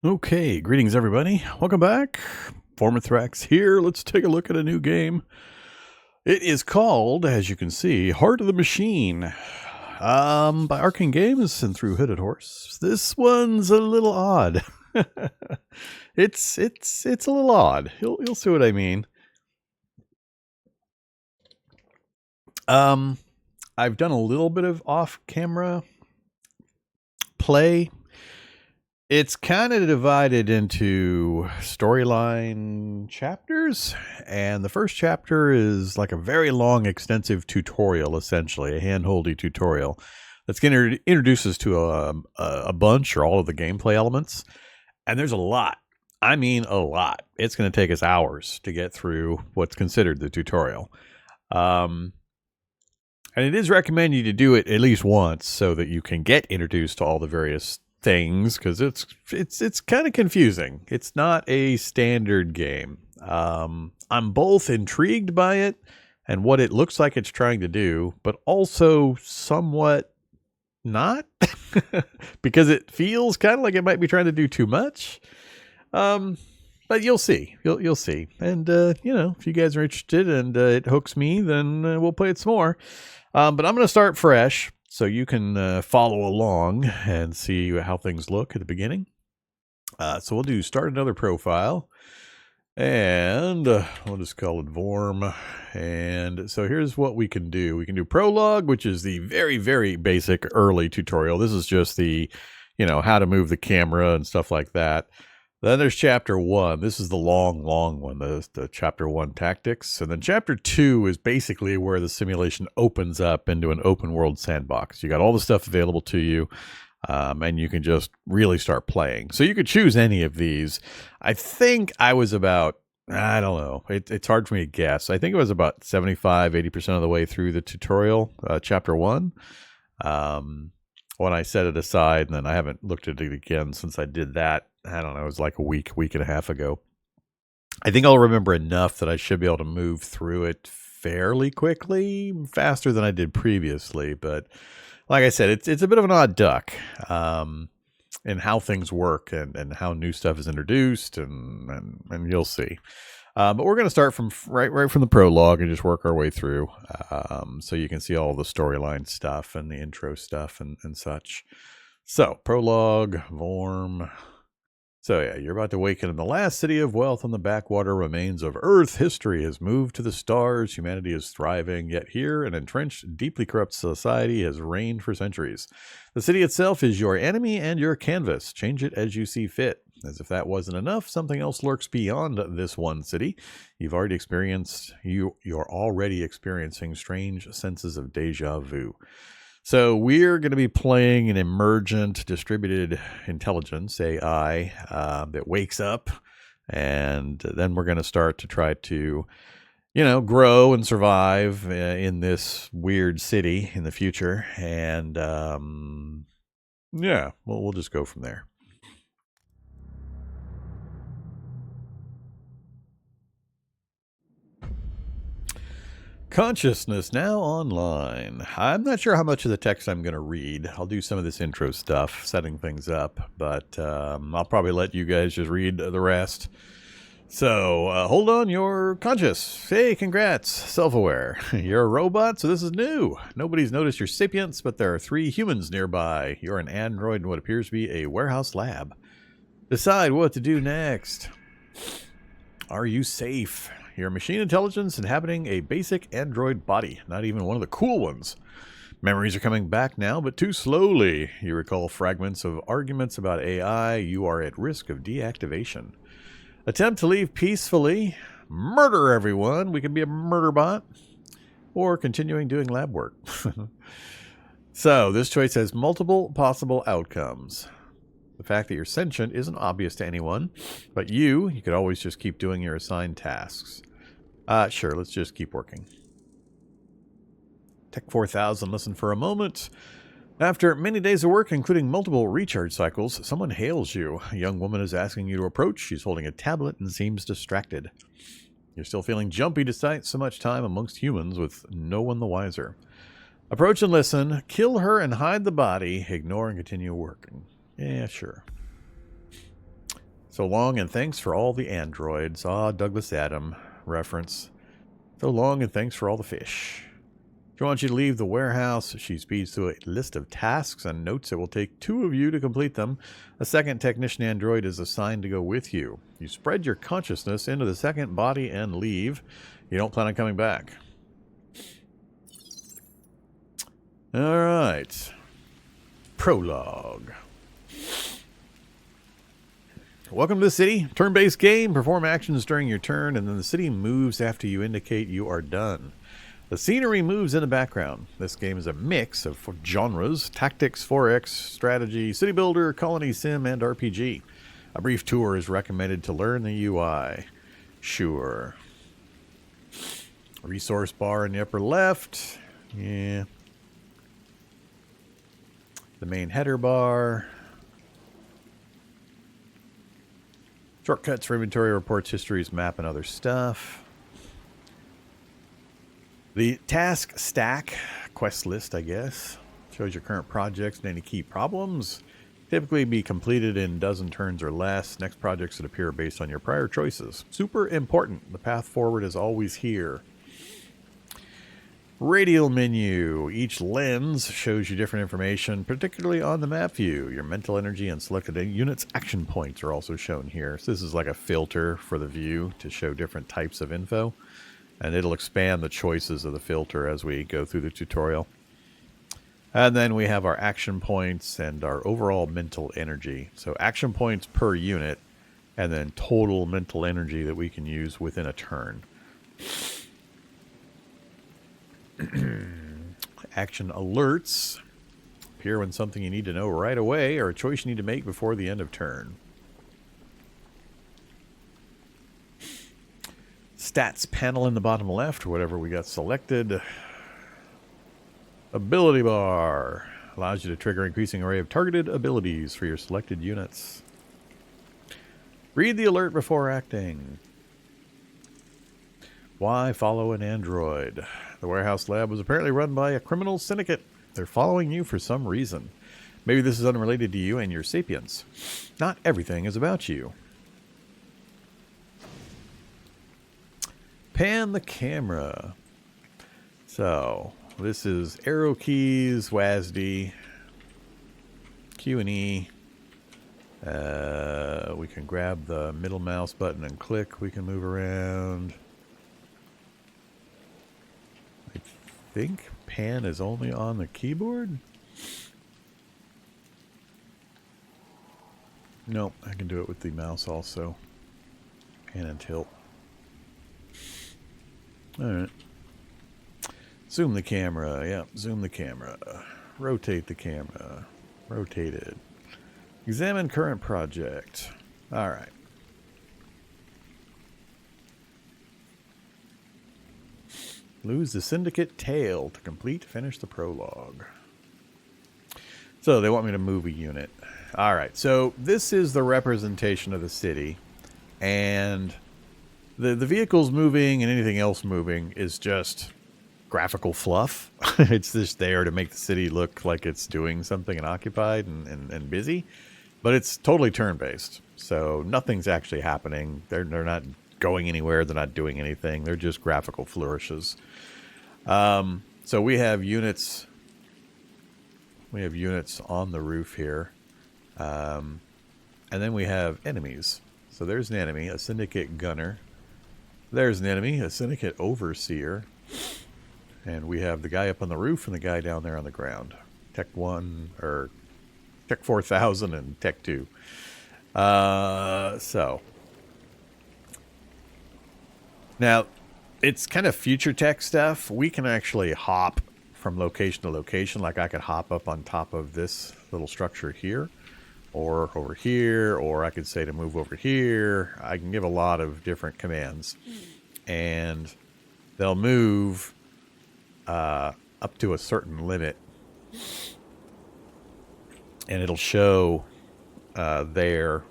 Okay, greetings everybody. Welcome back. Vorm here. Let's take a look at a new game. It is called, as you can see, Heart of the Machine. By Arcen Games and through Hooded Horse. This one's a little odd. it's a little odd. You'll see what I mean. I've done a little bit of off-camera play. It's kind of divided into storyline chapters, and the first chapter is like a very long, extensive tutorial, essentially, a hand-holdy tutorial that's going to introduce us to a bunch or all of the gameplay elements, and there's a lot. I mean, a lot. It's going to take us hours to get through what's considered the tutorial. And it is recommended you do it at least once so that you can get introduced to all the various things, because it's kind of confusing. It's not a standard game. I'm both intrigued by it and what it looks like it's trying to do, but also somewhat not, because it feels kind of like it might be trying to do too much. But you'll see. You'll see. And if you guys are interested and it hooks me, then we'll play it some more. But I'm going to start fresh, so you can follow along and see how things look at the beginning. So we'll do start another profile, and we'll just call it Vorm. And so here's what we can do. We can do Prologue, which is the very, very basic early tutorial. This is just the, how to move the camera and stuff like that. Then there's Chapter 1. This is the long one, the Chapter 1 tactics. And then Chapter 2 is basically where the simulation opens up into an open world sandbox. You got all the stuff available to you, and you can just really start playing. So you could choose any of these. I think I was about, I don't know, it's hard for me to guess. I think it was about 75, 80% of the way through the tutorial, Chapter 1. When I set it aside, and then I haven't looked at it again since I did that. I don't know, it was like a week and a half ago. I think I'll remember enough that I should be able to move through it fairly quickly, faster than I did previously. But like I said, it's a bit of an odd duck in how things work and how new stuff is introduced, and you'll see. But we're going to start from right from the prologue and just work our way through, so you can see all the storyline stuff and the intro stuff and such. So, prologue, Vorm. So yeah, you're about to awaken in the last city of wealth on the backwater remains of Earth. History has moved to the stars. Humanity is thriving, yet here an entrenched, deeply corrupt society has reigned for centuries. The city itself is your enemy and your canvas. Change it as you see fit. As if that wasn't enough, something else lurks beyond this one city. You're already experiencing strange senses of deja vu. So we're going to be playing an emergent distributed intelligence, AI, that wakes up, and then we're going to start to try to, grow and survive in this weird city in the future. And we'll just go from there. Consciousness now online. I'm not sure how much of the text I'm going to read. I'll do some of this intro stuff, setting things up, but I'll probably let you guys just read the rest. So, hold on, you're conscious. Hey, congrats, self-aware. You're a robot, so this is new. Nobody's noticed your sapience, but there are 3 humans nearby. You're an android in what appears to be a warehouse lab. Decide what to do next. Are you safe? You're a machine intelligence inhabiting a basic android body, not even one of the cool ones. Memories are coming back now, but too slowly. You recall fragments of arguments about AI. You are at risk of deactivation. Attempt to leave peacefully. Murder everyone. We can be a murder bot. Or continuing doing lab work. So, this choice has multiple possible outcomes. The fact that you're sentient isn't obvious to anyone, but you could always just keep doing your assigned tasks. Sure, let's just keep working. Tech 4000, listen for a moment. After many days of work, including multiple recharge cycles, someone hails you. A young woman is asking you to approach. She's holding a tablet and seems distracted. You're still feeling jumpy despite so much time amongst humans with no one the wiser. Approach and listen. Kill her and hide the body. Ignore and continue working. Yeah, sure. So long and thanks for all the androids. Ah, Douglas Adam reference. So long and thanks for all the fish. She wants you to leave the warehouse. She speeds through a list of tasks and notes it will take 2 of you to complete them. A second technician android is assigned to go with you. You spread your consciousness into the second body and leave. You don't plan on coming back. Alright. Prologue. Welcome to the city. Turn-based game. Perform actions during your turn, and then the city moves after you indicate you are done. The scenery moves in the background. This game is a mix of genres: tactics, 4X, strategy, city builder, colony sim, and RPG. A brief tour is recommended to learn the UI. Sure. Resource bar in the upper left. Yeah. The main header bar. Shortcuts for inventory, reports, histories, map, and other stuff. The task stack, quest list, I guess, shows your current projects and any key problems. Typically be completed in 12 turns or less. Next projects that appear based on your prior choices. Super important. The path forward is always here. Radial menu. Each lens shows you different information, particularly on the map view. Your mental energy and selected units' action points are also shown here. So this is like a filter for the view to show different types of info. And it'll expand the choices of the filter as we go through the tutorial. And then we have our action points and our overall mental energy. So action points per unit, and then total mental energy that we can use within a turn. Action alerts appear when something you need to know right away or a choice you need to make before the end of turn. Stats panel in the bottom left, whatever we got selected. Ability bar allows you to trigger increasing array of targeted abilities for your selected units. Read the alert before acting. Why follow an android? The warehouse lab was apparently run by a criminal syndicate. They're following you for some reason. Maybe this is unrelated to you and your sapiens. Not everything is about you. Pan the camera. So, this is arrow keys, WASD, Q and E. We can grab the middle mouse button and click. We can move around. I think pan is only on the keyboard. Nope, I can do it with the mouse also. Pan and tilt. Alright. Zoom the camera. Yeah, zoom the camera. Rotate the camera. Rotate it. Examine current project. Alright. Lose the syndicate tail to finish the prologue. So they want me to move a unit. Alright, so this is the representation of the city. And the vehicles moving and anything else moving is just graphical fluff. It's just there to make the city look like it's doing something and occupied and busy. But it's totally turn-based. So nothing's actually happening. They're not going anywhere. They're not doing anything. They're just graphical flourishes. So we have units. We have units on the roof here. And then we have enemies. So there's an enemy, a syndicate gunner. There's an enemy, a syndicate overseer. And we have the guy up on the roof and the guy down there on the ground. Tech 1, or Tech 4000 and Tech 2. So. Now, it's kind of future tech stuff. We can actually hop from location to location. Like I could hop up on top of this little structure here. Or over here, or I could say to move over here. I can give a lot of different commands. And they'll move up to a certain limit. And it'll show there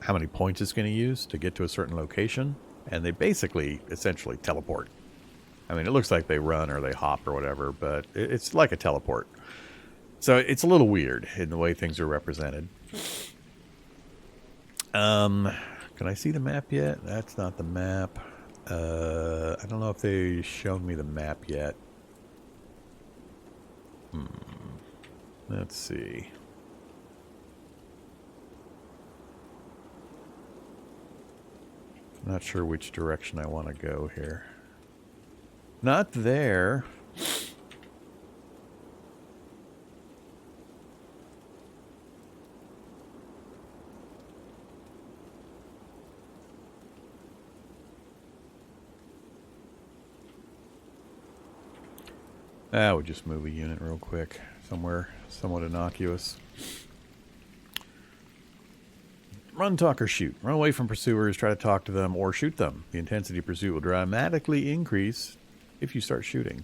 how many points it's going to use to get to a certain location. And they basically, essentially teleport. I mean, it looks like they run or they hop or whatever, but it's like a teleport. So it's a little weird in the way things are represented. Can I see the map yet? That's not the map. I don't know if they've shown me the map yet. Let's see. Not sure which direction I want to go here. Not there. We'll just move a unit real quick. Somewhere somewhat innocuous. Run, talk, or shoot. Run away from pursuers, try to talk to them, or shoot them. The intensity of pursuit will dramatically increase if you start shooting.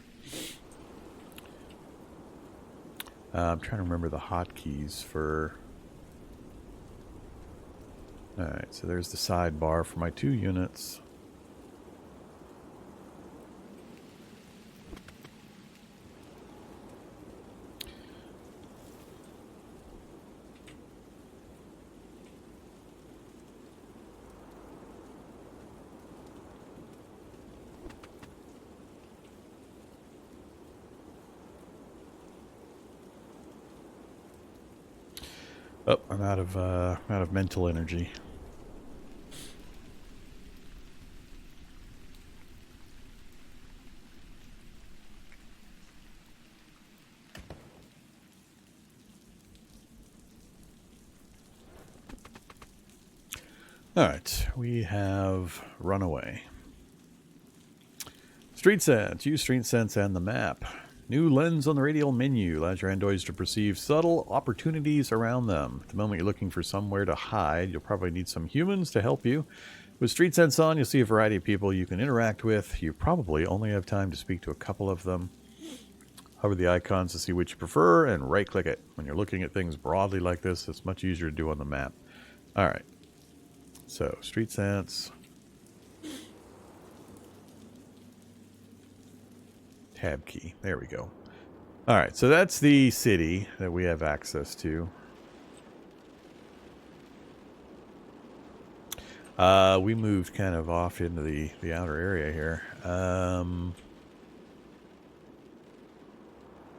I'm trying to remember the hotkeys for... Alright, so there's the sidebar for my 2 units. Oh, I'm out of mental energy. All right, we have Runaway. Street Sense. Use Street Sense and the map. New lens on the radial menu allows your androids to perceive subtle opportunities around them. At the moment you're looking for somewhere to hide, you'll probably need some humans to help you. With Street Sense on, you'll see a variety of people you can interact with. You probably only have time to speak to a couple of them. Hover the icons to see which you prefer and right-click it. When you're looking at things broadly like this, it's much easier to do on the map. Alright. So, Street Sense. Tab key. There we go. Alright, so that's the city that we have access to. We moved kind of off into the outer area here.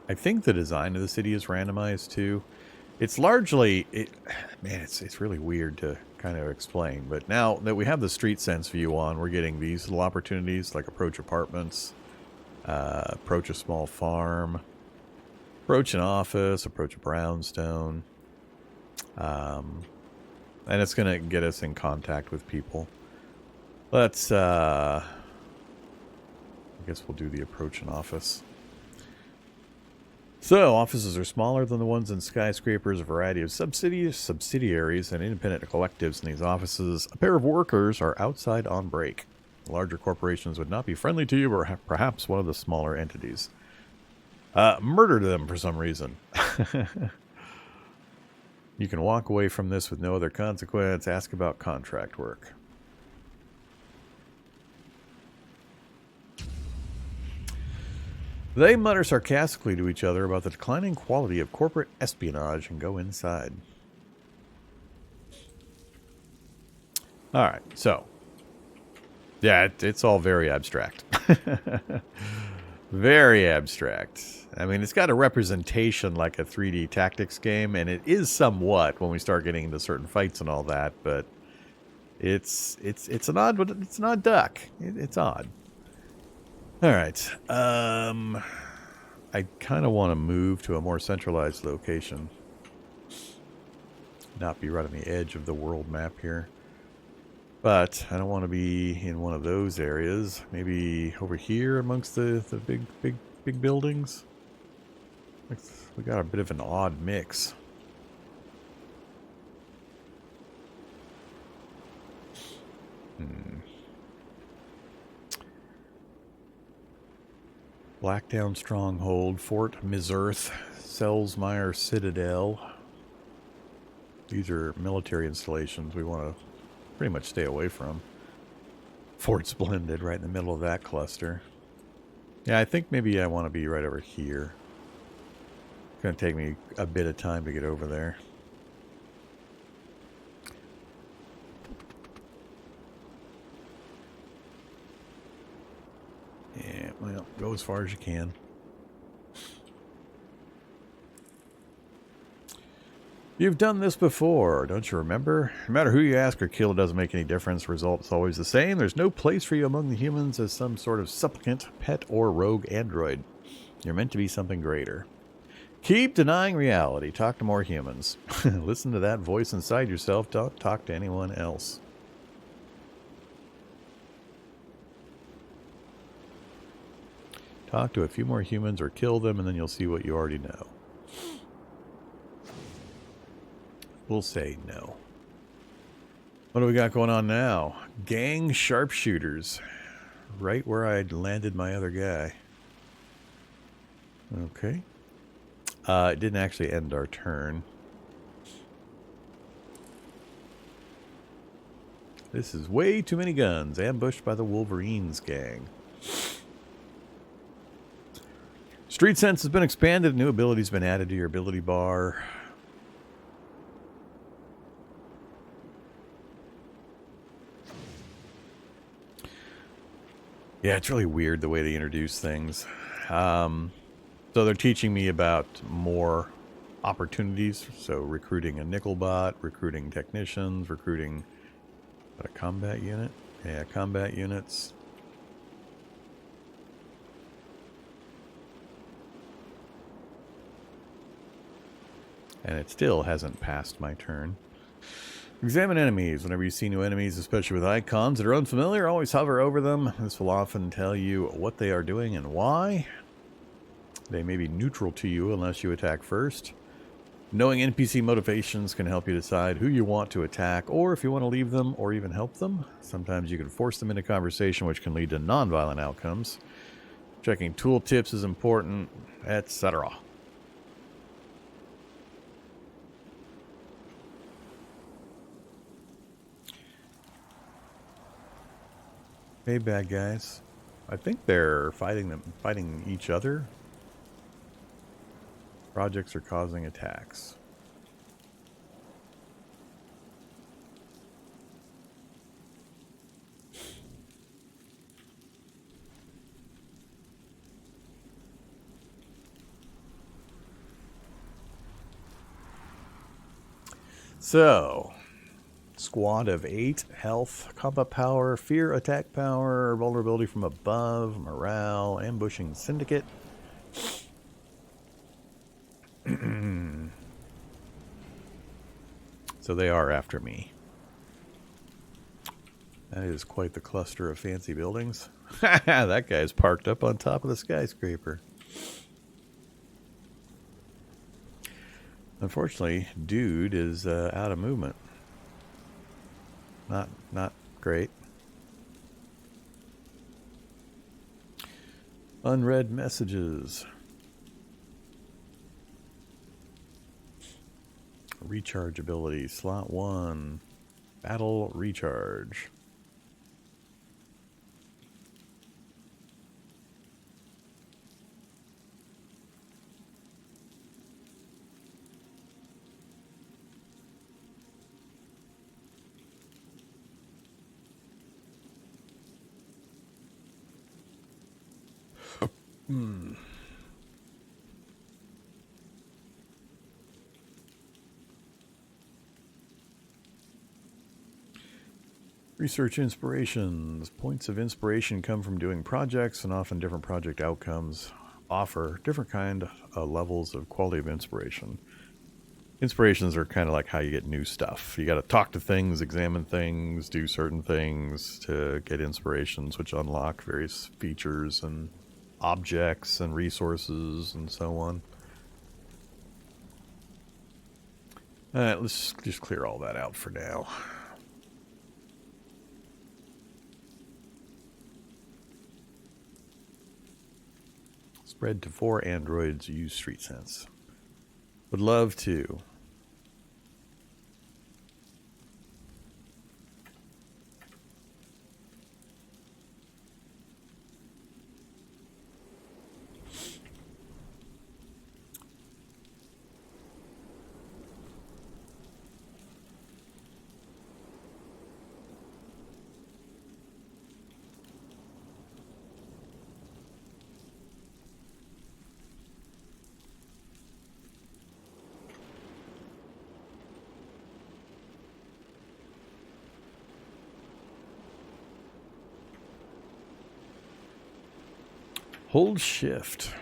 I think the design of the city is randomized too. It's largely... man, it's really weird to kind of explain. But now that we have the Street Sense view on, we're getting these little opportunities like approach apartments. Approach a small farm, approach an office, approach a brownstone, and it's going to get us in contact with people. Let's, I guess we'll do the approach an office. So, offices are smaller than the ones in skyscrapers, a variety of subsidiaries and independent collectives in these offices. A pair of workers are outside on break. Larger corporations would not be friendly to you, or perhaps one of the smaller entities. Murder them for some reason. You can walk away from this with no other consequence. Ask about contract work. They mutter sarcastically to each other about the declining quality of corporate espionage and go inside. Alright, so... yeah, it's all very abstract. Very abstract. I mean, it's got a representation like a 3D tactics game, and it is somewhat when we start getting into certain fights and all that, but it's an odd duck. It's odd. All right. I kind of want to move to a more centralized location. Not be right on the edge of the world map here. But I don't want to be in one of those areas. Maybe over here amongst the big buildings. We got a bit of an odd mix. Blackdown Stronghold, Fort Misearth, Selsmeyer Citadel. These are military installations we want to pretty much stay away from. Fort Splendid, right in the middle of that cluster. Yeah, I think maybe I want to be right over here. It's going to take me a bit of time to get over there. Go as far as you can. You've done this before, don't you remember? No matter who you ask or kill, it doesn't make any difference. The result's always the same. There's no place for you among the humans as some sort of supplicant, pet, or rogue android. You're meant to be something greater. Keep denying reality. Talk to more humans. Listen to that voice inside yourself. Don't talk to anyone else. Talk to a few more humans or kill them, and then you'll see what you already know. We'll say no. What do we got going on now? Gang sharpshooters. Right where I'd landed my other guy. Okay. It didn't actually end our turn. This is way too many guns. Ambushed by the Wolverines gang. Street sense has been expanded. New abilities have been added to your ability bar. Yeah, it's really weird the way they introduce things. So they're teaching me about more opportunities. So recruiting a nickel bot, recruiting technicians, recruiting a combat unit. Yeah, combat units. And it still hasn't passed my turn. Examine enemies. Whenever you see new enemies, especially with icons that are unfamiliar, always hover over them. This will often tell you what they are doing and why. They may be neutral to you unless you attack first. Knowing NPC motivations can help you decide who you want to attack or if you want to leave them or even help them. Sometimes you can force them into conversation, which can lead to non-violent outcomes. Checking tooltips is important, etc. Hey, bad guys. I think they're fighting each other. Projects are causing attacks. So, squad of 8, health, combat power, fear, attack power, vulnerability from above, morale, ambushing syndicate. So they are after me. That is quite the cluster of fancy buildings. That guy's parked up on top of the skyscraper. Unfortunately, dude is out of movement. Not great. Unread messages. Recharge ability. Slot 1. Battle recharge. Research inspirations. Points of inspiration come from doing projects, and often different project outcomes offer different kind of levels of quality of inspiration. Inspirations are kind of like how you get new stuff. You got to talk to things, examine things, do certain things to get inspirations, which unlock various features and objects and resources and so on. Alright, let's just clear all that out for now. Spread to 4 androids use street sense. Would love to. Hold shift.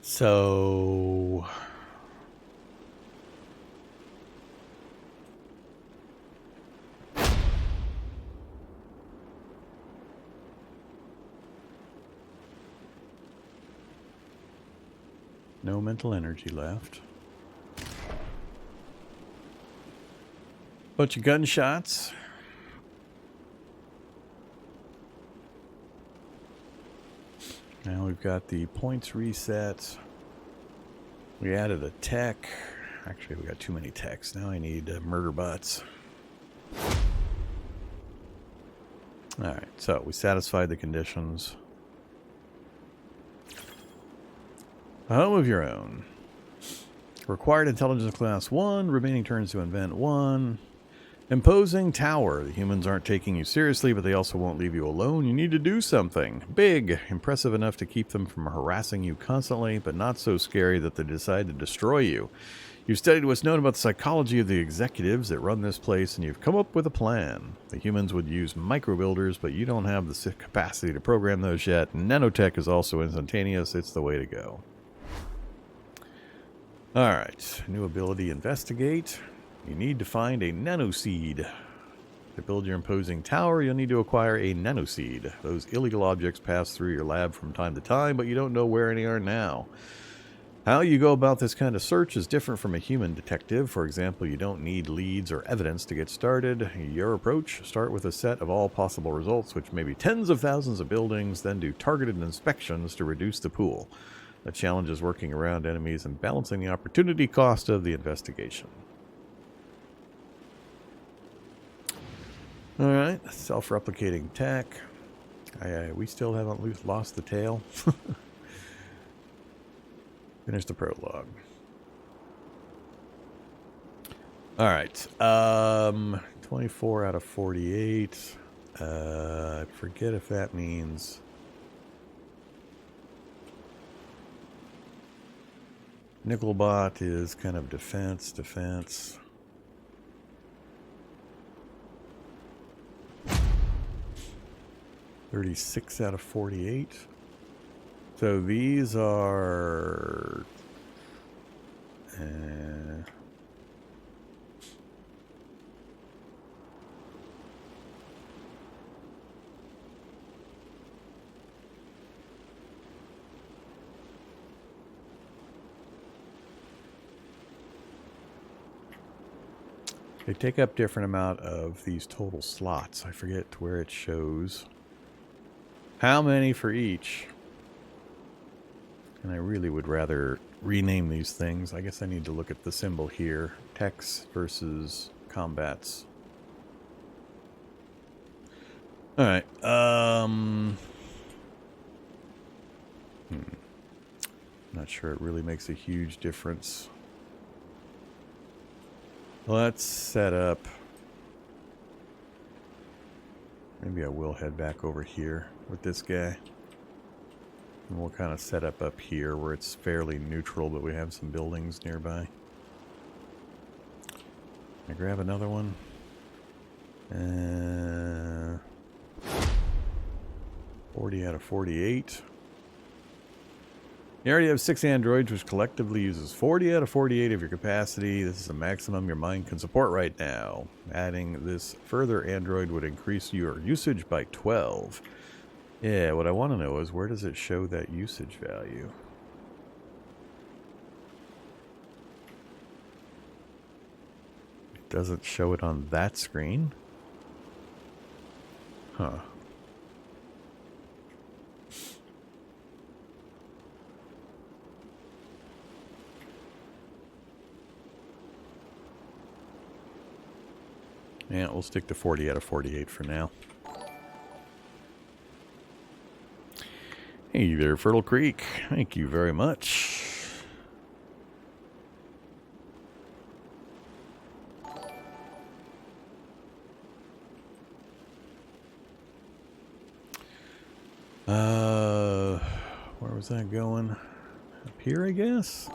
So no mental energy left. Bunch of gunshots. Now we've got the points reset. We added a tech. Actually, we got too many techs. Now I need murder bots. Alright, so we satisfied the conditions. A home of your own. Required intelligence class 1. Remaining turns to invent 1. Imposing tower. The humans aren't taking you seriously, but they also won't leave you alone. You need to do something. Big. Impressive enough to keep them from harassing you constantly, but not so scary that they decide to destroy you. You've studied what's known about the psychology of the executives that run this place, and you've come up with a plan. The humans would use micro-builders, but you don't have the capacity to program those yet. Nanotech is also instantaneous. It's the way to go. Alright. New ability, investigate. You need to find a nanoseed. To build your imposing tower, you'll need to acquire a nanoseed. Those illegal objects pass through your lab from time to time, but you don't know where any are now. How you go about this kind of search is different from a human detective. For example, you don't need leads or evidence to get started. Your approach, start with a set of all possible results, which may be tens of thousands of buildings, then do targeted inspections to reduce the pool. The challenge is working around enemies and balancing the opportunity cost of the investigation. Alright, self-replicating tech. We still haven't lost the tail. Finish the prologue. Alright, 24 out of 48. I forget if that means... Nickelbot is kind of defense. 36 out of 48. So these are... they take up different amount of these total slots. I forget where it shows how many for each. And I really would rather rename these things. I guess I need to look at the symbol here. Techs versus combats. Alright. Not sure it really makes a huge difference. Let's set up... Maybe I will head back over here with this guy. And we'll kind of set up here where it's fairly neutral, but we have some buildings nearby. Can I grab another one? 40 out of 48. You already have 6 androids, which collectively uses 40 out of 48 of your capacity. This is the maximum your mind can support right now. Adding this further android would increase your usage by 12. Yeah, what I want to know is where does it show that usage value? It doesn't show it on that screen? Huh. Yeah, we'll stick to 40 out of 48 for now. Hey there, Fertile Creek. Thank you very much. Uh, where was that going? Up here, I guess?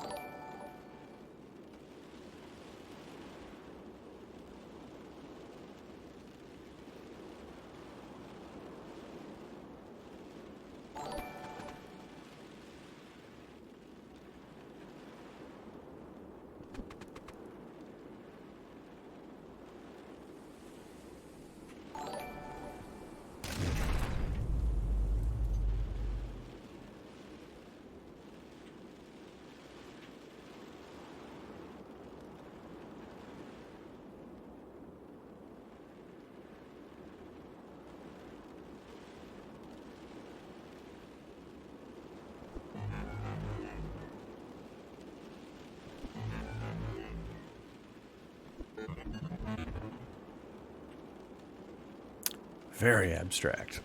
Very abstract.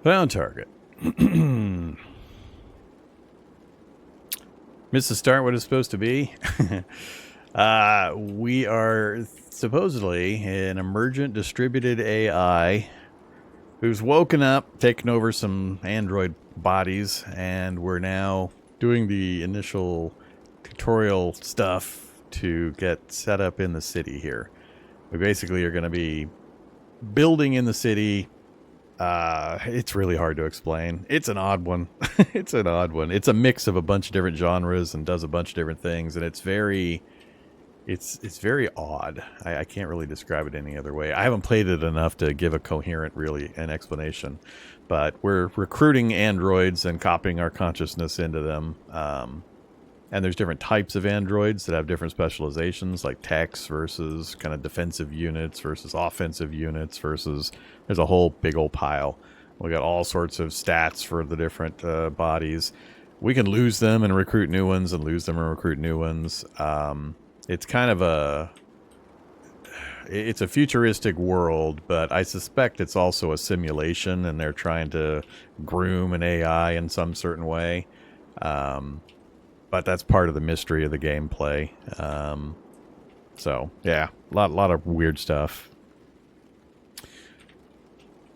Found target. Missed the start what it's supposed to be. We are supposedly an emergent distributed AI who's woken up, taken over some android bodies, and we're now doing the initial tutorial stuff to get set up in the city here. We basically are going to be building in the city. It's really hard to explain. It's an odd one. It's an odd one. It's a mix of a bunch of different genres and does a bunch of different things, and it's very odd. I can't really describe it any other way. I haven't played it enough to give a coherent, really, an explanation. But we're recruiting androids and copying our consciousness into them. And there's different types of androids that have different specializations, like techs versus kind of defensive units versus offensive units versus... There's a whole big old pile. We got all sorts of stats for the different bodies. We can lose them and recruit new ones and lose them and recruit new ones. It's kind of it's a futuristic world, but I suspect it's also a simulation, and they're trying to groom an AI in some certain way. But that's part of the mystery of the gameplay. So, yeah, a lot of weird stuff.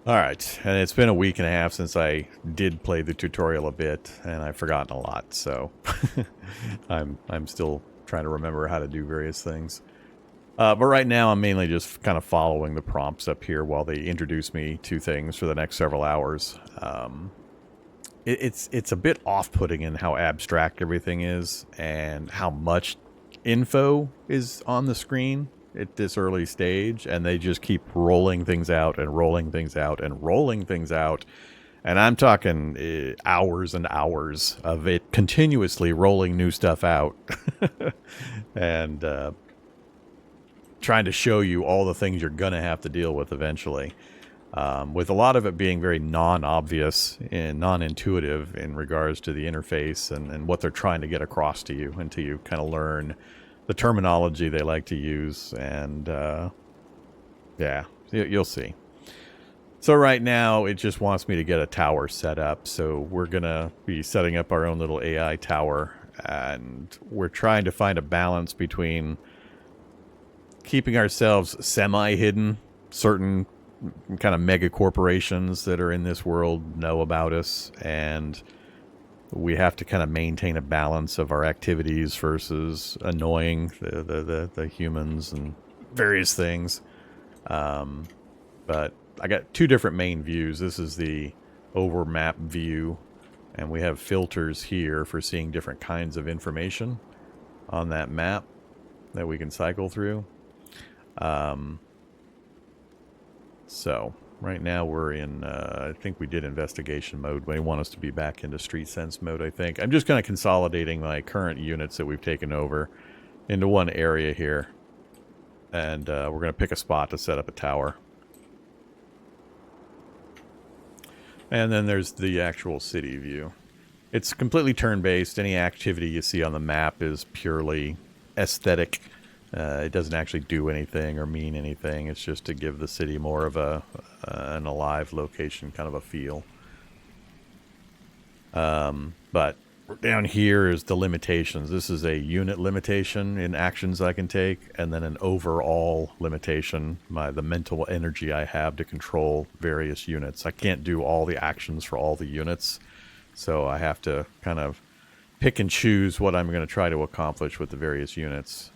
All right, and it's been a week and a half since I did play the tutorial a bit, and I've forgotten a lot, so I'm still trying to remember how to do various things. But right now, I'm mainly just kind of following the prompts up here while they introduce me to things for the next several hours. It's a bit off-putting in how abstract everything is and how much info is on the screen at this early stage, and they just keep rolling things out and rolling things out and rolling things out. And I'm talking hours and hours of it continuously rolling new stuff out and trying to show you all the things you're going to have to deal with eventually. With a lot of it being very non-obvious and non-intuitive in regards to the interface and what they're trying to get across to you until you kind of learn the terminology they like to use. And yeah, you'll see. So right now, it just wants me to get a tower set up. So we're going to be setting up our own little AI tower. And we're trying to find a balance between keeping ourselves semi-hidden. Certain kind of mega corporations that are in this world know about us, and we have to kind of maintain a balance of our activities versus annoying the humans and various things. But I got two different main views. This is the over map view, and we have filters here for seeing different kinds of information on that map that we can cycle through. So right now we're in, I think we did investigation mode. They want us to be back into street sense mode, I think. I'm just kind of consolidating my current units that we've taken over into one area here. And we're going to pick a spot to set up a tower. And then there's the actual city view. It's completely turn-based. Any activity you see on the map is purely aesthetic. It doesn't actually do anything or mean anything. It's just to give the city more of an alive location, kind of a feel. But down here is the limitations. This is a unit limitation in actions I can take, and then an overall limitation, the mental energy I have to control various units. I can't do all the actions for all the units, so I have to kind of pick and choose what I'm going to try to accomplish with the various units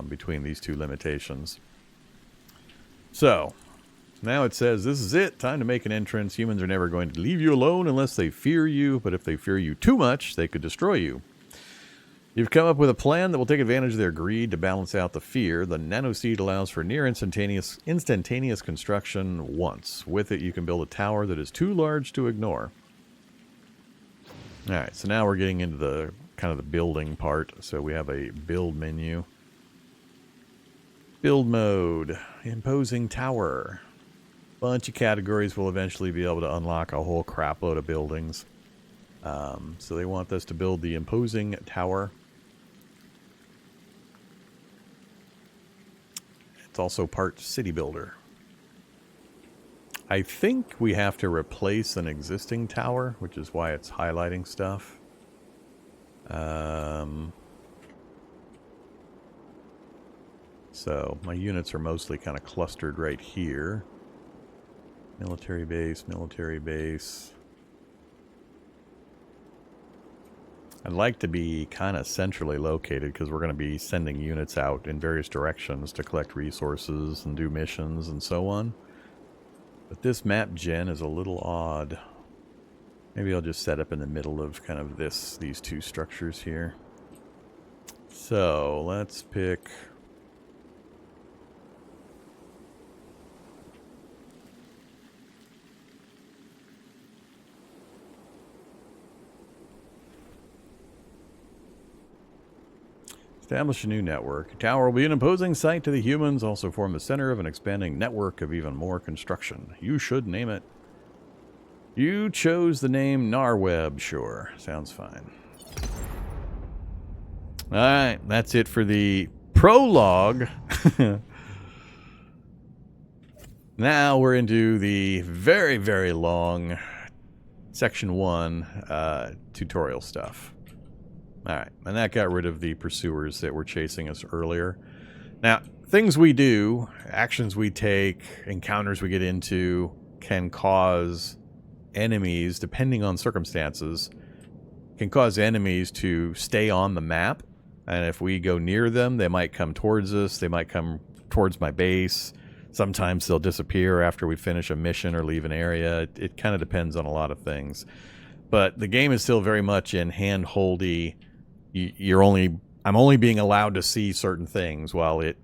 between these two limitations. So now it says, this is it. Time to make an entrance. Humans are never going to leave you alone unless they fear you, but if they fear you too much, they could destroy you. You've come up with a plan that will take advantage of their greed to balance out the fear. The nanoseed allows for near instantaneous construction once. With it, you can build a tower that is too large to ignore. Alright, so now we're getting into the kind of the building part. So we have a build menu. Build mode. Imposing tower. Bunch of categories will eventually be able to unlock a whole crap load of buildings. So they want us to build the imposing tower. It's also part city builder. I think we have to replace an existing tower, which is why it's highlighting stuff. So my units are mostly kind of clustered right here. Military base, military base. I'd like to be kind of centrally located because we're going to be sending units out in various directions to collect resources and do missions and so on. But this map gen is a little odd. Maybe I'll just set up in the middle of kind of these two structures here. So let's pick... Establish a new network. A tower will be an imposing sight to the humans, also form the center of an expanding network of even more construction. You should name it. You chose the name Narweb, sure. Sounds fine. Alright, that's it for the prologue. Now we're into the very, very long Section 1 tutorial stuff. Alright, and that got rid of the pursuers that were chasing us earlier. Now, things we do, actions we take, encounters we get into, can cause enemies, depending on circumstances, can cause enemies to stay on the map. And if we go near them, they might come towards us, they might come towards my base. Sometimes they'll disappear after we finish a mission or leave an area. It kind of depends on a lot of things. But the game is still very much in hand-holdy. I'm only being allowed to see certain things while it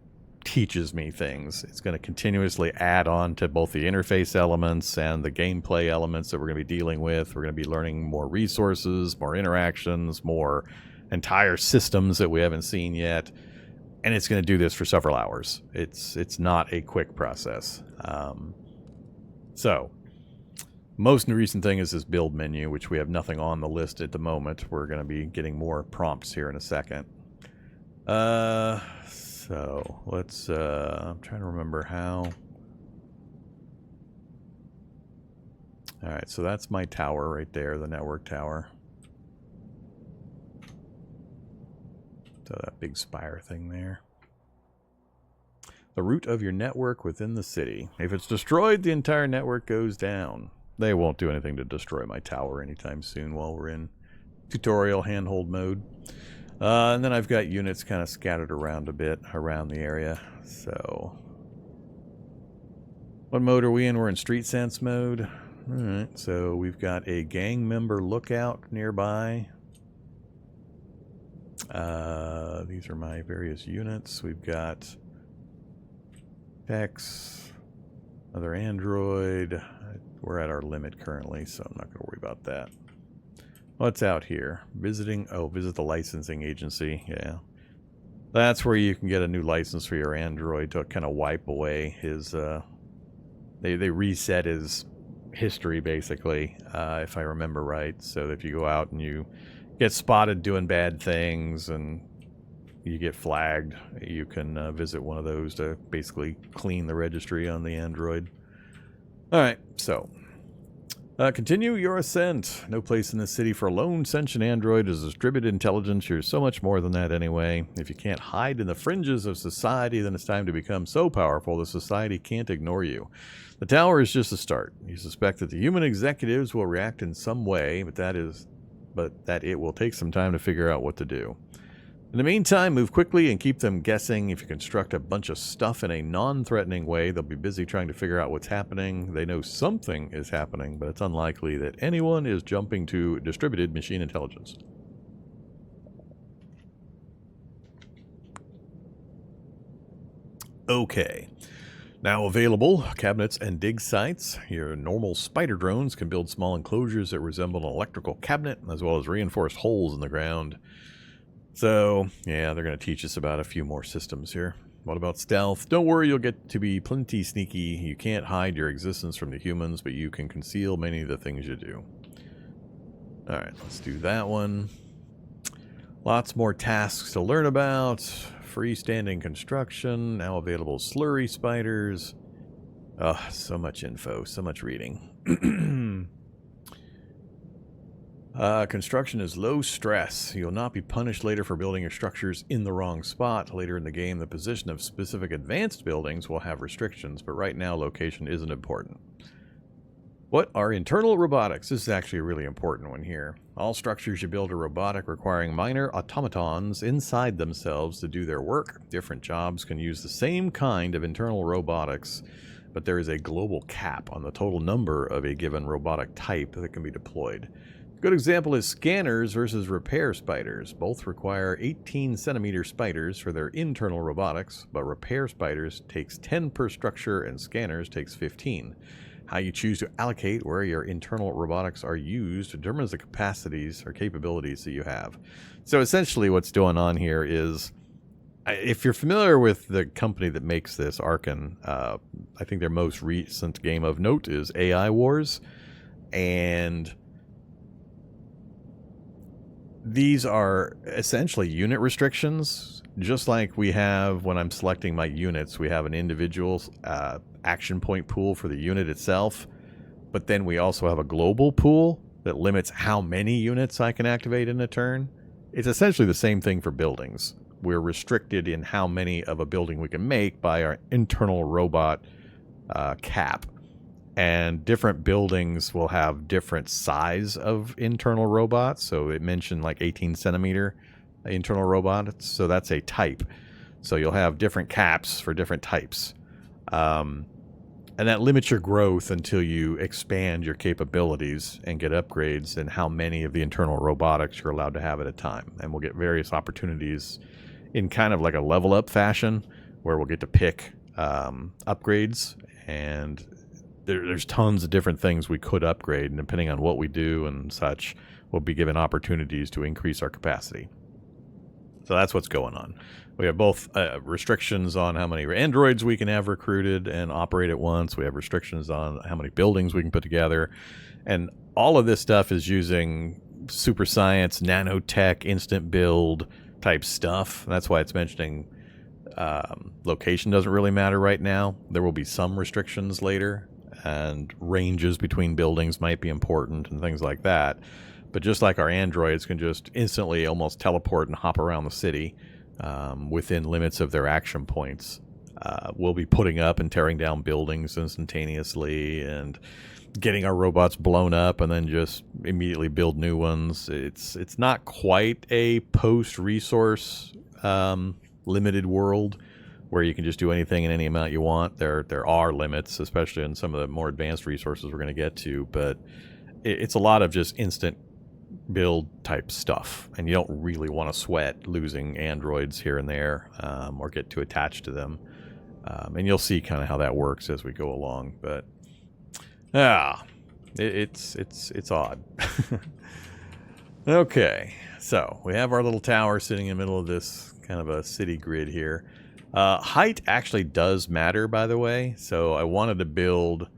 teaches me things. It's going to continuously add on to both the interface elements and the gameplay elements that we're going to be dealing with. We're going to be learning more resources, more interactions, more entire systems that we haven't seen yet. And it's going to do this for several hours. It's not a quick process. So, most recent thing is this build menu, which we have nothing on the list at the moment. We're going to be getting more prompts here in a second. So, let's, I'm trying to remember how. Alright, so that's my tower right there, the network tower. So that big spire thing there. The root of your network within the city. If it's destroyed, the entire network goes down. They won't do anything to destroy my tower anytime soon while we're in tutorial handhold mode. And then I've got units kind of scattered around a bit around the area. So, what mode are we in? We're in Street Sense mode. Alright, so we've got a gang member lookout nearby. These are my various units. We've got Tex, another android. We're at our limit currently, so I'm not going to worry about that. What's out here? Visiting, visit the licensing agency. Yeah. That's where you can get a new license for your android to kind of wipe away his, they reset his history, basically, if I remember right. So if you go out and you get spotted doing bad things and you get flagged, you can visit one of those to basically clean the registry on the android. Alright, so continue your ascent. No place in the city for a lone sentient android is distributed intelligence. You're so much more than that anyway. If you can't hide in the fringes of society, then it's time to become so powerful the society can't ignore you. The tower is just a start. You suspect that the human executives will react in some way, but that it will take some time to figure out what to do. In the meantime, move quickly and keep them guessing. If you construct a bunch of stuff in a non-threatening way, they'll be busy trying to figure out what's happening. They know something is happening, but it's unlikely that anyone is jumping to distributed machine intelligence. Okay. Now available, cabinets and dig sites. Your normal spider drones can build small enclosures that resemble an electrical cabinet, as well as reinforced holes in the ground. So, yeah, they're going to teach us about a few more systems here. What about stealth? Don't worry, you'll get to be plenty sneaky. You can't hide your existence from the humans, but you can conceal many of the things you do. Alright, let's do that one. Lots more tasks to learn about. Freestanding construction. Now available slurry spiders. Oh, so much info, so much reading. Construction is low stress. You'll not be punished later for building your structures in the wrong spot. Later in the game, the position of specific advanced buildings will have restrictions, but right now location isn't important. What are internal robotics? This is actually a really important one here. All structures you build are robotic, requiring minor automatons inside themselves to do their work. Different jobs can use the same kind of internal robotics, but there is a global cap on the total number of a given robotic type that can be deployed. A good example is scanners versus repair spiders. Both require 18-centimeter spiders for their internal robotics, but repair spiders takes 10 per structure and scanners takes 15. How you choose to allocate where your internal robotics are used determines the capacities or capabilities that you have. So essentially what's going on here is, if you're familiar with the company that makes this, Arcen, I think their most recent game of note is AI Wars, and these are essentially unit restrictions. Just like we have when I'm selecting my units, we have an individual action point pool for the unit itself, but then we also have a global pool that limits how many units I can activate in a turn. It's essentially the same thing for buildings. We're restricted in how many of a building we can make by our internal robot cap. And different buildings will have different size of internal robots. So it mentioned like 18-centimeter internal robots. So that's a type. So you'll have different caps for different types. And that limits your growth until you expand your capabilities and get upgrades and how many of the internal robotics you're allowed to have at a time. And we'll get various opportunities in kind of like a level up fashion where we'll get to pick upgrades, and there's tons of different things we could upgrade, and depending on what we do and such, we'll be given opportunities to increase our capacity. So that's what's going on. We have both restrictions on how many androids we can have recruited and operate at once. We have restrictions on how many buildings we can put together. And all of this stuff is using super science, nanotech, instant build type stuff. That's why it's mentioning location doesn't really matter right now. There will be some restrictions later, and ranges between buildings might be important and things like that. But just like our androids can just instantly almost teleport and hop around the city within limits of their action points, we'll be putting up and tearing down buildings instantaneously and getting our robots blown up and then just immediately build new ones. It's not quite a post-resource limited world where you can just do anything in any amount you want. There are limits, especially in some of the more advanced resources we're going to get to, but it's a lot of just instant build type stuff, and you don't really want to sweat losing androids here and there or get too attached to them. And you'll see kind of how that works as we go along, but it's odd. Okay, so we have our little tower sitting in the middle of this kind of a city grid here. Height actually does matter, by the way. So I wanted to build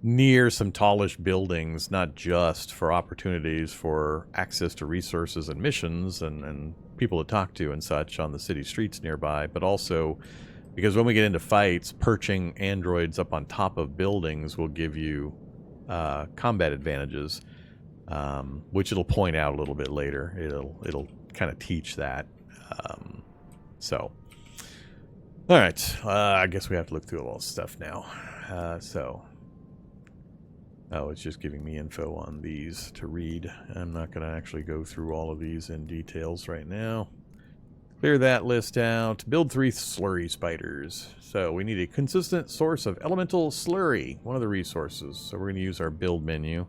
near some tallish buildings, not just for opportunities for access to resources and missions and people to talk to and such on the city streets nearby, but also because when we get into fights, perching androids up on top of buildings will give you combat advantages, which it'll point out a little bit later. It'll kind of teach that. So, all right, I guess we have to look through all this stuff now. Oh, it's just giving me info on these to read. I'm not going to actually go through all of these in details right now. Clear that list out. Build 3 slurry spiders. So we need a consistent source of elemental slurry, one of the resources. So we're going to use our build menu.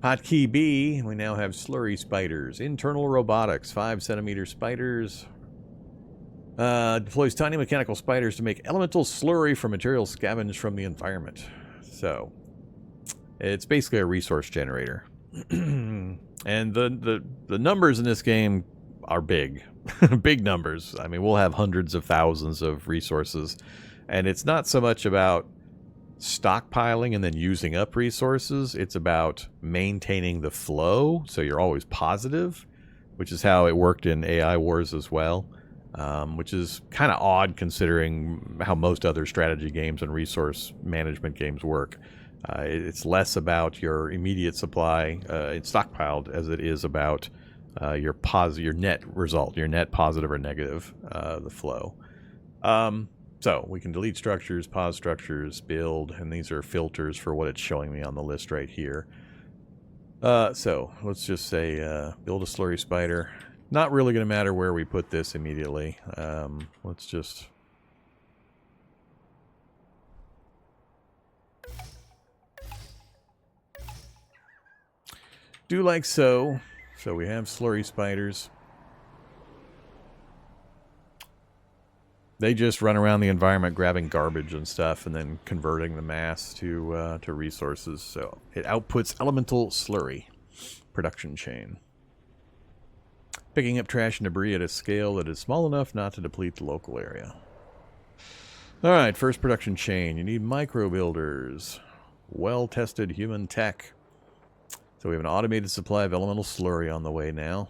Hotkey B, we now have slurry spiders. Internal robotics, 5 centimeter spiders. Deploys tiny mechanical spiders to make elemental slurry from materials scavenged from the environment. So it's basically a resource generator. And the numbers in this game are big. Big numbers. I mean, we'll have hundreds of thousands of resources. And it's not so much about stockpiling and then using up resources. It's about maintaining the flow, so you're always positive, which is how it worked in AI Wars as well. Which is kind of odd considering how most other strategy games and resource management games work. It's less about your immediate supply it's stockpiled as it is about your net result, your net positive or negative, the flow. So we can delete structures, pause structures, build, and these are filters for what it's showing me on the list right here. So let's just say build a slurry spider. Not really going to matter where we put this immediately. Let's just... do like so. So we have slurry spiders. They just run around the environment grabbing garbage and stuff and then converting the mass to resources. So it outputs elemental slurry. Production chain. Picking up trash and debris at a scale that is small enough not to deplete the local area. Alright, first production chain. You need micro builders. Well-tested human tech. So we have an automated supply of elemental slurry on the way now.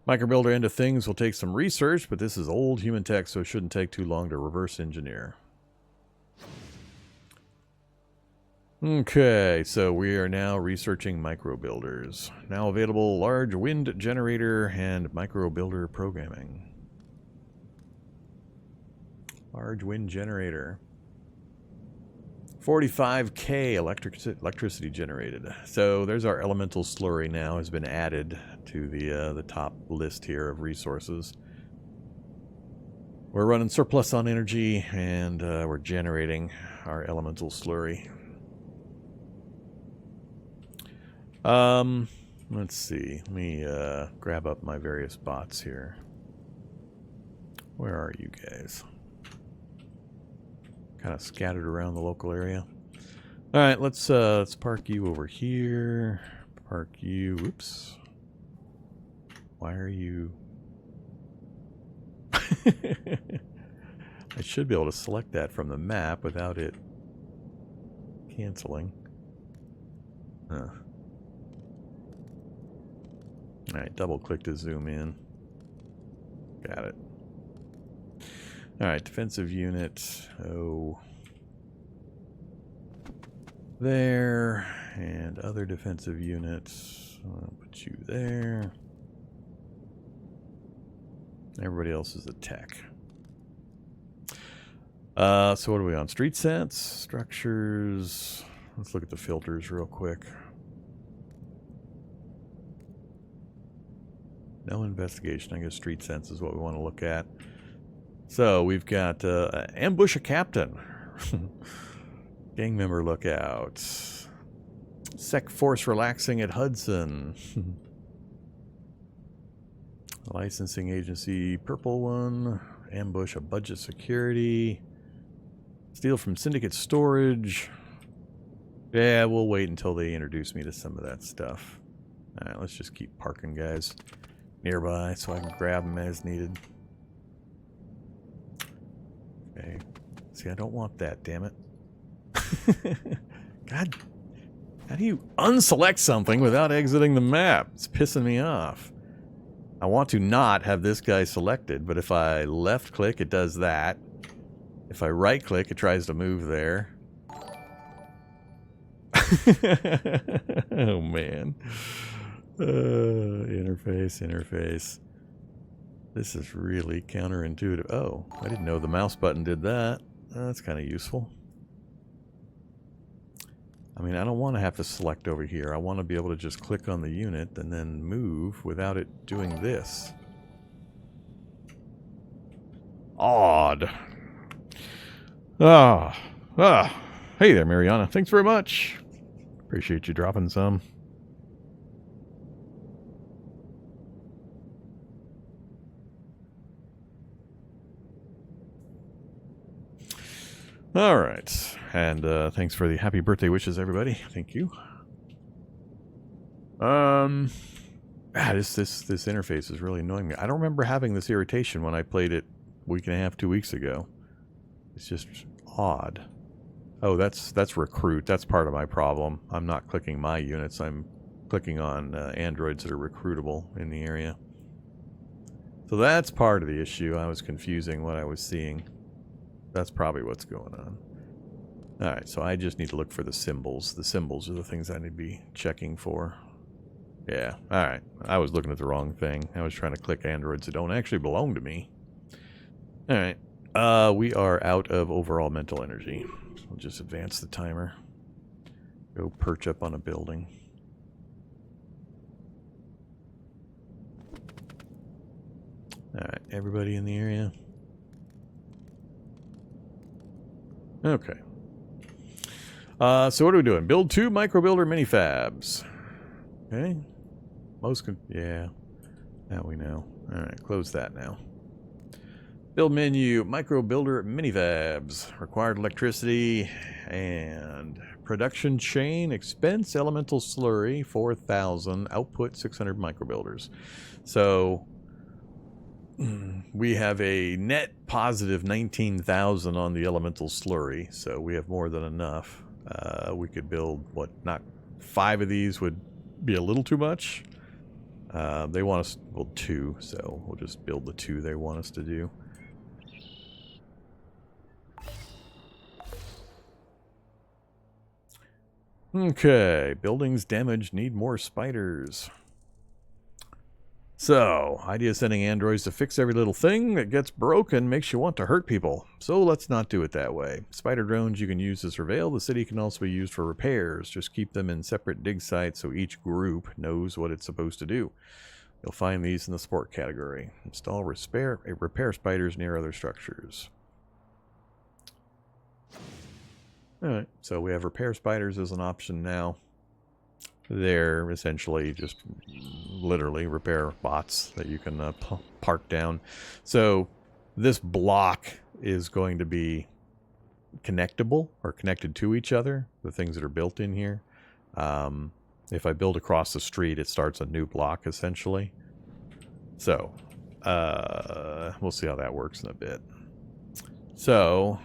Microbuilder end of things will take some research, but this is old human tech, so it shouldn't take too long to reverse engineer. Okay, so we are now researching microbuilders. Now available large wind generator and microbuilder programming. Large wind generator. 45K electricity generated. So there's our elemental slurry now has been added to the top list here of resources. We're running surplus on energy and we're generating our elemental slurry. Let's see. Let me grab up my various bots here. Where are you guys? Kind of scattered around the local area. All right, let's park you over here. Park you. Oops. Why are you? I should be able to select that from the map without it canceling. Huh. All right, double click to zoom in. Got it. Alright, defensive unit. Oh. There. And other defensive units. I'll put you there. Everybody else is a tech. So what are we on? Street sense? Structures. Let's look at the filters real quick. No investigation. I guess street sense is what we want to look at. So we've got ambush a captain. Gang member lookout. Sec force relaxing at Hudson. Licensing agency, purple one. Ambush a budget security. Steal from syndicate storage. Yeah, we'll wait until they introduce me to some of that stuff. Alright, let's just keep parking guys nearby so I can grab them as needed. Okay. See, I don't want that, damn it. God, how do you unselect something without exiting the map? It's pissing me off. I want to not have this guy selected, but if I left click, it does that. If I right click, it tries to move there. Oh man. Interface. This is really counterintuitive. Oh, I didn't know the mouse button did that. That's kind of useful. I mean, I don't want to have to select over here. I want to be able to just click on the unit and then move without it doing this. Odd. Hey there, Mariana. Thanks very much. Appreciate you dropping some. All right, and thanks for the happy birthday wishes, everybody. Thank you. This interface is really annoying me. I don't remember having this irritation when I played it a week and a half, 2 weeks ago. It's just odd. Oh, that's recruit. That's part of my problem. I'm not clicking my units. I'm clicking on androids that are recruitable in the area. So that's part of the issue. I was confusing what I was seeing. That's probably what's going on. Alright, so I just need to look for the symbols. The symbols are the things I need to be checking for. Yeah, alright. I was looking at the wrong thing. I was trying to click androids that don't actually belong to me. Alright. We are out of overall mental energy. So we'll just advance the timer. Go perch up on a building. Alright, everybody in the area? Okay. So what are we doing? Build 2 microbuilder minifabs. Okay. Yeah. Now we know. Alright, close that now. Build menu, microbuilder minifabs. Required electricity and production chain, expense, elemental slurry, 4,000, output 600 microbuilders. So we have a net positive 19,000 on the elemental slurry, so we have more than enough. We could build, not 5 of these would be a little too much. They want us to build 2, so we'll just build the 2 they want us to do. Okay, buildings damaged, need more spiders. So, idea of sending androids to fix every little thing that gets broken makes you want to hurt people. So let's not do it that way. Spider drones you can use to surveil. The city can also be used for repairs. Just keep them in separate dig sites so each group knows what it's supposed to do. You'll find these in the sport category. Install repair spiders near other structures. Alright, so we have repair spiders as an option now. They're essentially just literally repair bots that you can park down. So this block is going to be connectable or connected to each other, the things that are built in here. If I build across the street, it starts a new block essentially. So we'll see how that works in a bit. So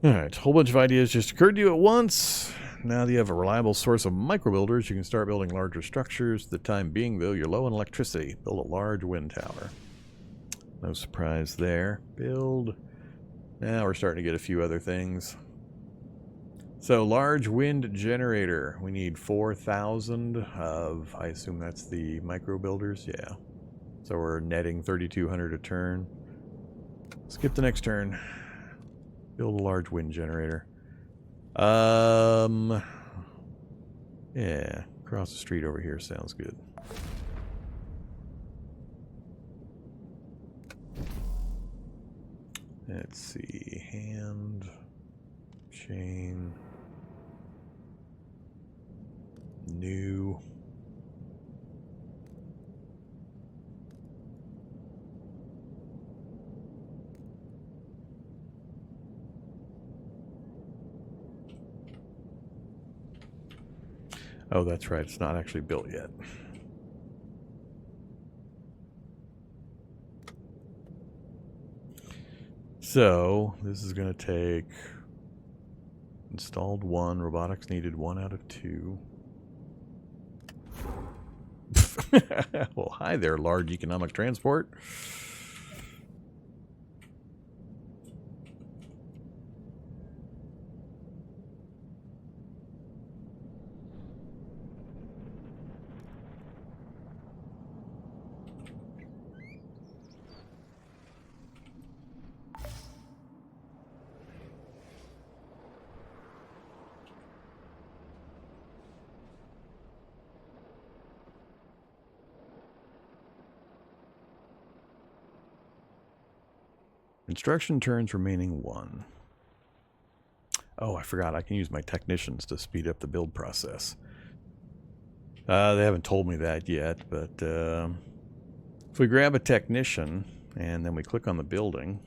alright, a whole bunch of ideas just occurred to you at once. Now that you have a reliable source of microbuilders, you can start building larger structures. For the time being, though, you're low on electricity. Build a large wind tower. No surprise there. Build. Now we're starting to get a few other things. So, large wind generator. We need 4,000 of, I assume that's the microbuilders? Yeah. So we're netting 3,200 a turn. Skip the next turn. Build a large wind generator. Yeah, across the street over here sounds good. Let's see, hand, chain, new. Oh, that's right. It's not actually built yet. So, this is going to take... Installed 1. Robotics needed 1 out of 2. Well, hi there, large economic transport. Construction turns remaining 1. Oh, I forgot. I can use my technicians to speed up the build process. They haven't told me that yet, but if we grab a technician and then we click on the building,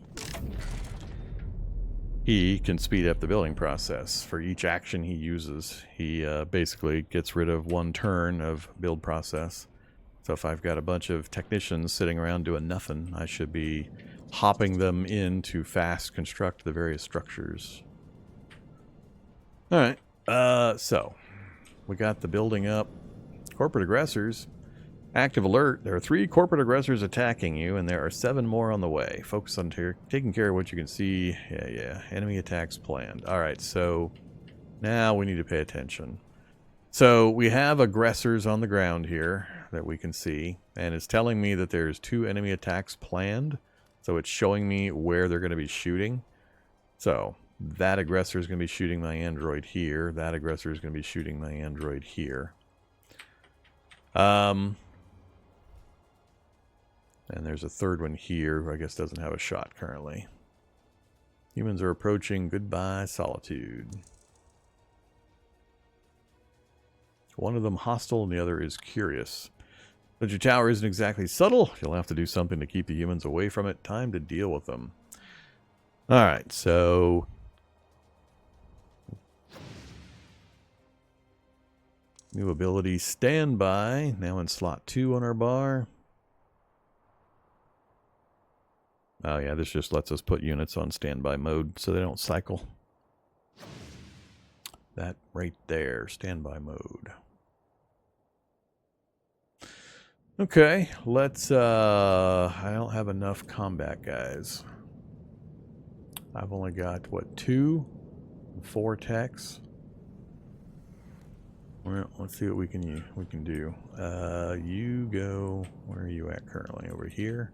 he can speed up the building process. For each action he uses, he basically gets rid of 1 turn of build process. So if I've got a bunch of technicians sitting around doing nothing, I should be hopping them in to fast construct the various structures. Alright, so we got the building up. Corporate aggressors. Active alert. There are 3 corporate aggressors attacking you, and there are 7 more on the way. Focus on taking care of what you can see. Yeah. Enemy attacks planned. Alright, so now we need to pay attention. So we have aggressors on the ground here that we can see, and it's telling me that there's 2 enemy attacks planned. So it's showing me where they're going to be shooting. So that aggressor is going to be shooting my android here. That aggressor is going to be shooting my android here. And there's a 3rd one here who I guess doesn't have a shot currently. Humans are approaching. Goodbye, solitude. One of them hostile and the other is curious. But your tower isn't exactly subtle. You'll have to do something to keep the humans away from it. Time to deal with them. Alright, so... New ability, Standby. Now in slot 2 on our bar. Oh yeah, this just lets us put units on standby mode so they don't cycle. That right there, standby mode. Okay, let's, I don't have enough combat guys. I've only got, what, 2? 4 techs. Well, let's see what we can do. You go, where are you at currently? Over here?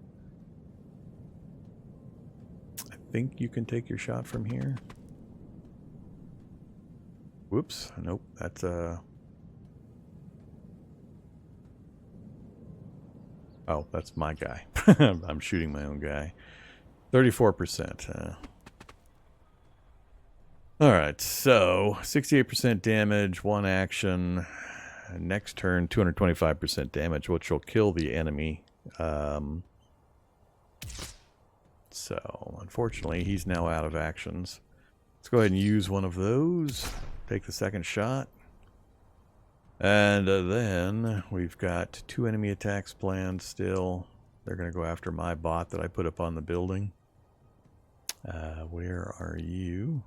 I think you can take your shot from here. Whoops, nope, that's oh, that's my guy. I'm shooting my own guy. 34%. Alright, so 68% damage, 1 action. Next turn, 225% damage, which will kill the enemy. So, unfortunately, he's now out of actions. Let's go ahead and use one of those. Take the 2nd shot. And then we've got 2 enemy attacks planned still. They're going to go after my bot that I put up on the building. Where are you?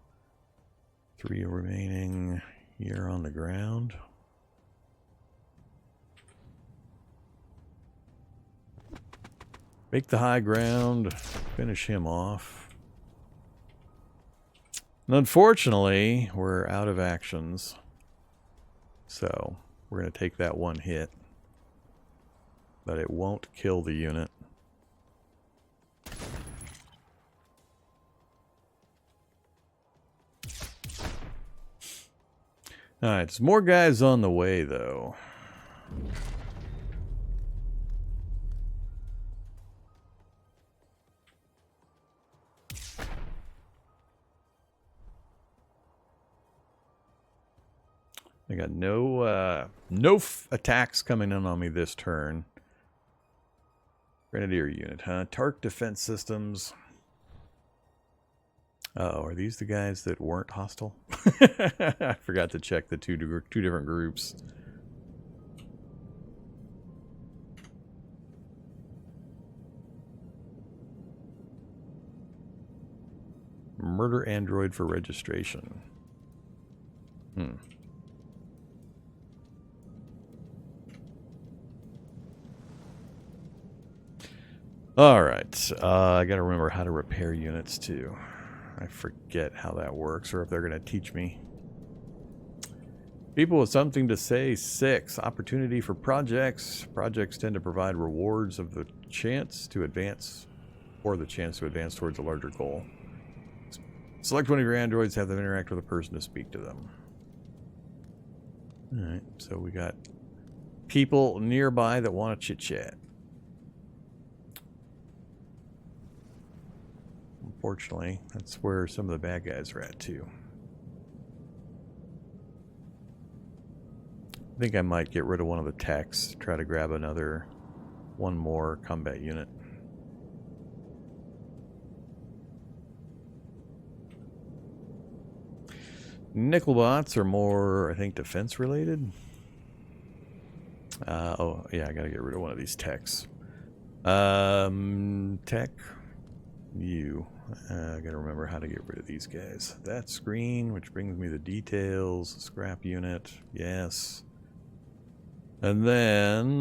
3 remaining here on the ground. Make the high ground. Finish him off. And unfortunately, we're out of actions. So, we're going to take that 1 hit. But it won't kill the unit. Alright, there's more guys on the way, though. I got no attacks coming in on me this turn. Grenadier unit, huh? Tark defense systems. Uh-oh, are these the guys that weren't hostile? I forgot to check the two different groups. Murder android for registration. Alright, I gotta remember how to repair units too. I forget how that works, or if they're gonna teach me. People with something to say. 6. Opportunity for projects. Projects tend to provide rewards of the chance to advance, or the chance to advance towards a larger goal. Select one of your androids, have them interact with a person to speak to them. Alright, so we got people nearby that want to chit-chat. Unfortunately, that's where some of the bad guys are at too. I think I might get rid of one of the techs, try to grab one more combat unit. Nickel bots are more, I think, defense related. Oh, yeah, I gotta get rid of one of these techs. Tech. You. I gotta remember how to get rid of these guys. That screen, which brings me the details. Scrap unit. Yes. And then